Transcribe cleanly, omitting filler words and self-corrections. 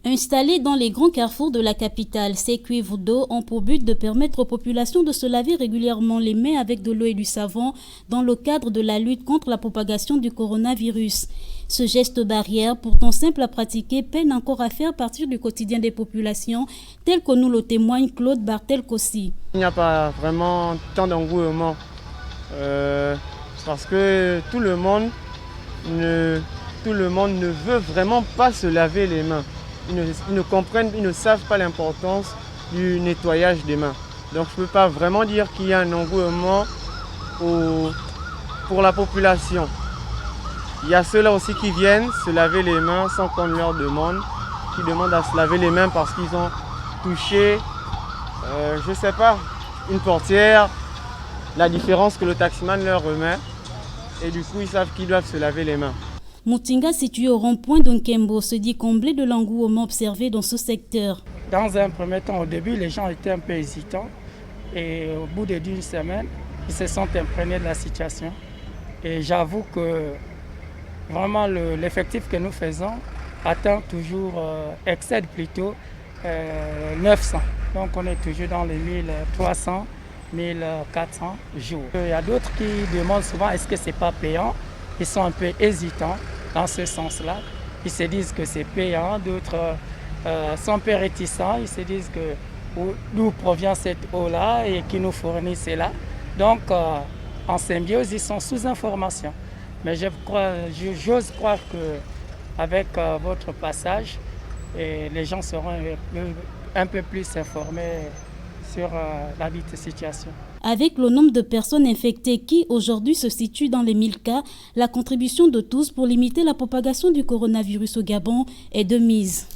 Installés dans les grands carrefours de la capitale, ces cuivres d'eau ont pour but de permettre aux populations de se laver régulièrement les mains avec de l'eau et du savon dans le cadre de la lutte contre la propagation du coronavirus. Ce geste barrière, pourtant simple à pratiquer, peine encore à faire partie du quotidien des populations, tel que nous le témoigne Claude Bartel-Kossi. Il n'y a pas vraiment tant d'engouement parce que tout le monde ne veut vraiment pas se laver les mains. Ils ne comprennent, ils ne savent pas l'importance du nettoyage des mains. Donc je ne peux pas vraiment dire qu'il y a un engouement pour la population. Il y a ceux-là aussi qui viennent se laver les mains sans qu'on leur demande, qui demandent à se laver les mains parce qu'ils ont touché, je ne sais pas, une portière, la différence que le taximan leur remet, et du coup ils savent qu'ils doivent se laver les mains. Moutinga, situé au rond-point d'Nkembo, se dit comblé de l'engouement observé dans ce secteur. Dans un premier temps, au début, les gens étaient un peu hésitants. Et au bout d'une semaine, ils se sont imprégnés de la situation. Et j'avoue que vraiment l'effectif que nous faisons atteint toujours, excède plutôt 900. Donc on est toujours dans les 1300, 1400 jours. Il y a d'autres qui demandent souvent est-ce que c'est pas payant. Ils sont un peu hésitants dans ce sens-là. Ils se disent que c'est payant, d'autres sont un peu réticents. Ils se disent que d'où provient cette eau-là et qui nous fournit cela. Donc en symbiose, ils sont sous information. Mais j'ose croire qu'avec votre passage, les gens seront un peu plus informés sur la dite situation. Avec le nombre de personnes infectées qui aujourd'hui se situe dans les 1000 cas, la contribution de tous pour limiter la propagation du coronavirus au Gabon est de mise.